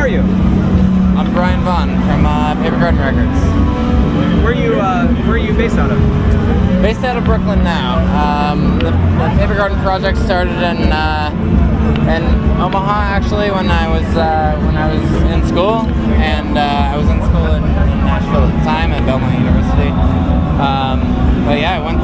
are you? I'm Bryan Vaughan from Paper Garden Records. Where are you based out of? Based out of Brooklyn now. The Paper Garden project started in Omaha actually when I was in school, and I was in school in Nashville at the time at Belmont University. But yeah, I went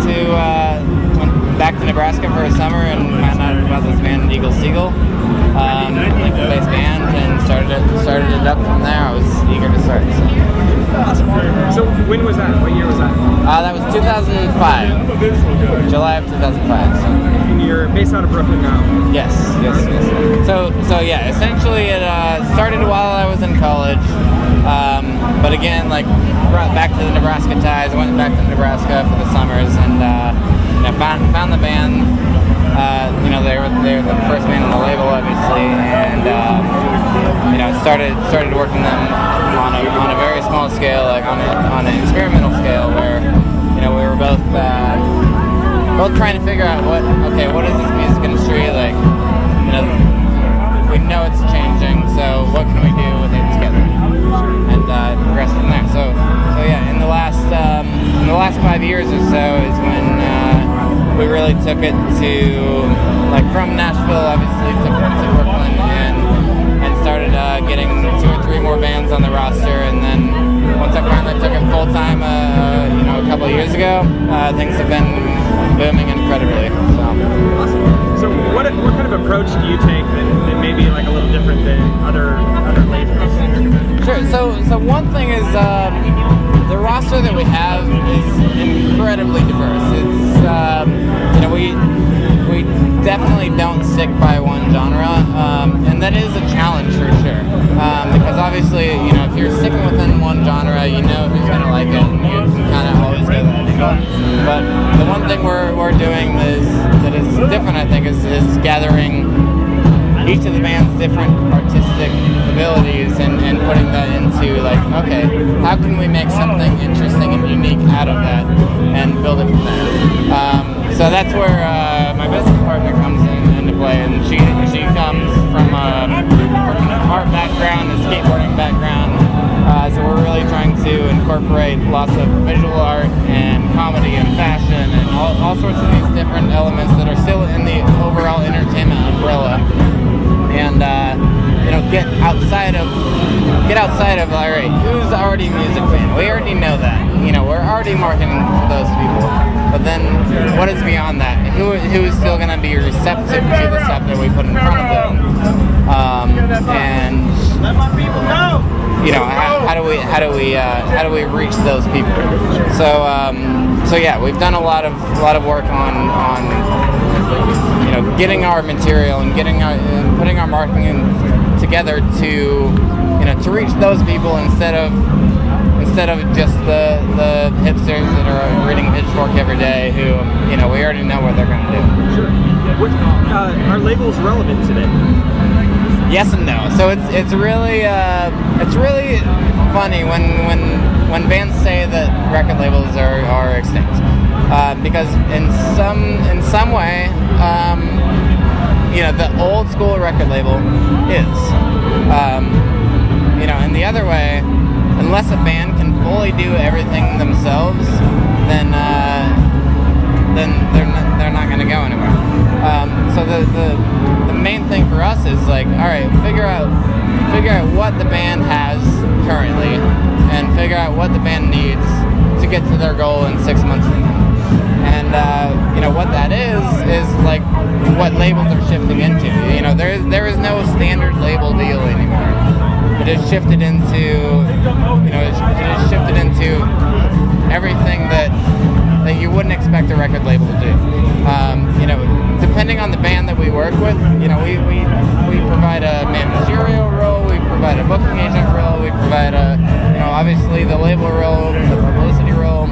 back to Nebraska for a summer and found out about this band Eagle Seagull, like the bass band, and started it up from there. I was eager to start. So when was that? What year was that? That was 2005, July of 2005. So. And you're based out of Brooklyn now? Yes. So yeah, essentially it started while I was in college, but again, like, brought back to the Nebraska ties. I went back to Nebraska for the summers, and found the band. They were the first band on the label, obviously, and started working them on a very small scale, like on an experimental scale, where we were both trying to figure out what is this music industry like? We know it's changing, so what can we do with it together? And progress from there. So yeah, in the last 5 years or so is when we really took it to, like, from Nashville, obviously, to Brooklyn, and started getting 2 or 3 more bands on the roster. And then once I finally took it full time, a couple of years ago, things have been booming incredibly. So what kind of approach do you take that may be like a little different than other labels? Sure. So one thing is the roster that we have is incredibly diverse. It's we definitely don't stick by one genre, and that is a challenge for sure. Because obviously, if you're sticking within one genre, you know who's gonna like it, and you can kind of always go that angle. But the one thing we're doing that is different, I think, is gathering each of the band's different artistic abilities and putting that into, like, okay, how can we make something interesting and unique out of that and build it from there. So that's where my business partner comes into play, and she comes from an art background, a skateboarding background. So we're really trying to incorporate lots of visual art and comedy and fashion and all sorts of these different elements that are still in the overall entertainment umbrella. And get outside of all right, who's already a music fan? We already know that. We're already marketing for those people. But then, what is beyond that? Who is still going to be receptive to the stuff that we put in front of them? And let my people know. How do we reach those people? So yeah, we've done a lot of work on getting our material and putting our marketing together to reach those people instead of just the hipsters that are reading Pitchfork every day, who we already know what they're going to do. Sure. Are labels relevant today? Yes and no. So it's really funny when bands say that record labels are extinct, because in some way, the old school record label is, and the other way, unless a band can fully do everything themselves, then they're not going to go anywhere. So the main thing for us is, like, all right, figure out what the band has currently, and figure out what the band needs to get to their goal in 6 months from now. And what that is like what labels are shifting into. There is no standard label deal anymore. It has shifted into everything that you wouldn't expect a record label to do. Depending on the band that we work with, we provide a managerial role, we provide a booking agent role, we provide obviously the label role, the publicity role.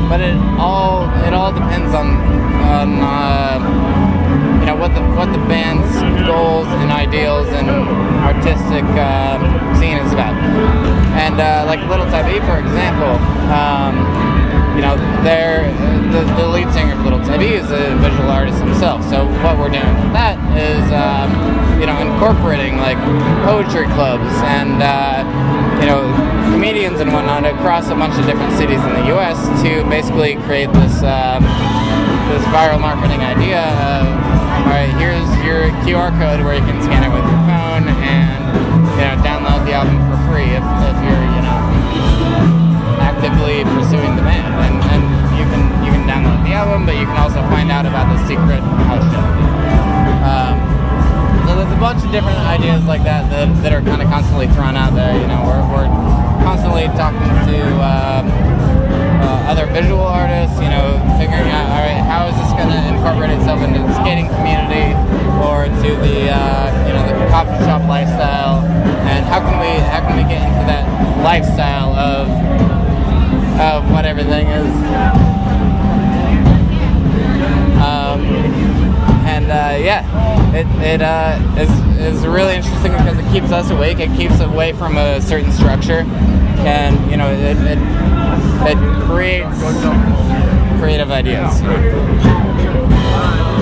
But it all depends on what the band's goals and ideals and artistic scene is about. And like Little Tabby, for example, the lead singer of Little Tabby is a visual artist himself. So what we're doing with that is incorporating like poetry clubs and comedians and whatnot across a bunch of different cities in the U.S. to basically create this this viral marketing idea of, all right, here's your QR code where you can scan it with your phone and download the album for free if you're actively pursuing the band, and you can download the album, but you can also find out about the secret house show. So there's a bunch of different ideas like that are kind of constantly thrown out there. We're constantly talking to other visual artists, figuring out, all right, how is this going to incorporate itself into the skating community or to the the coffee shop lifestyle, and how can we get into that lifestyle of what everything is. It is really interesting because it keeps us awake. It keeps away from a certain structure, and it creates creative ideas.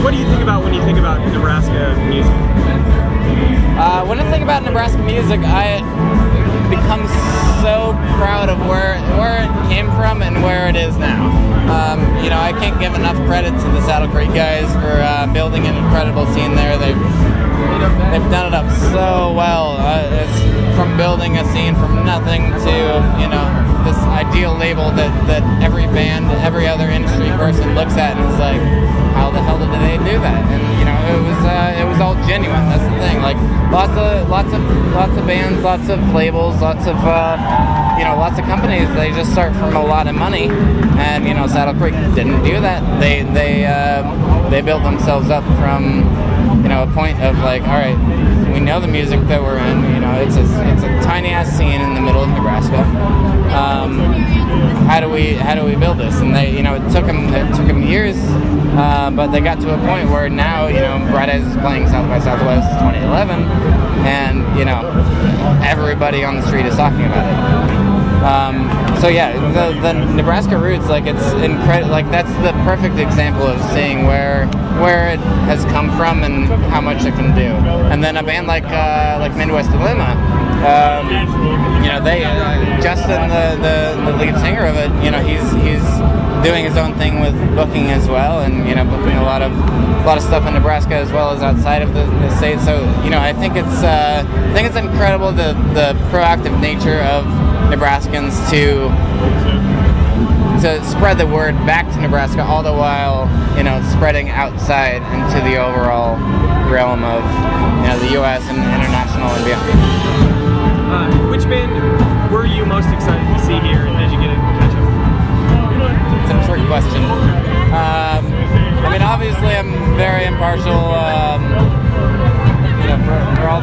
What do you think about when you think about Nebraska music? When I think about Nebraska music, I become so proud of where it came from and where it is now. I can't give enough credit to the Saddle Creek guys for building an incredible scene there. They've done it up so well. It's from building a scene from nothing to this ideal label that every band, every other industry person looks at and is like, how the hell did they do that? And it was all genuine. That's the thing. Like lots of bands, lots of labels, lots of companies. They just start from a lot of money, and Saddle Creek didn't do that. They built themselves up from a point of like, all right, we know the music that we're in. It's a tiny ass scene in the middle of Nebraska. How do we build this? And they, it took them years, but they got to a point where now, Bright Eyes is playing South by Southwest 2011, and everybody on the street is talking about it. So yeah, the Nebraska roots, like it's incredible. Like that's the perfect example of seeing where it has come from and how much it can do. And then a band like Midwest Dilemma, they Justin, the lead singer of it, he's doing his own thing with booking as well, and booking a lot of stuff in Nebraska as well as outside of the state. So I think it's incredible the proactive nature of Nebraskans to spread the word back to Nebraska, all the while spreading outside into the overall realm of the U.S. and international and beyond. Which band were you most excited to see here, and did you get a catch up? It's a trick question. Obviously I'm very impartial. For all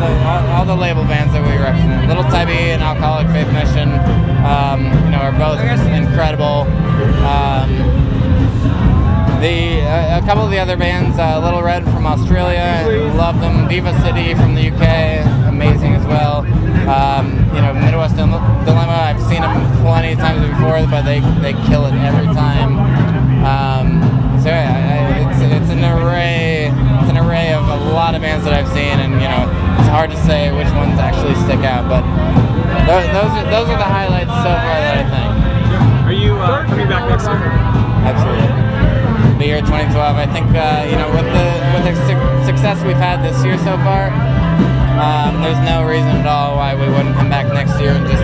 the label bands that we represent, Little Tybee and Alcoholic Faith Mission, are both incredible. A couple of the other bands, Little Red from Australia, love them. Diva City from the UK, amazing as well. Midwest Dilemma, I've seen them plenty of times before, but they kill it every time. So yeah, it's an array of a lot of bands that I've seen, and it's hard to say which ones actually stick out, but those are the highlights so far that I think. Are you coming back next year? Absolutely. The year 2012, I think with the success we've had this year so far, there's no reason at all why we wouldn't come back next year and just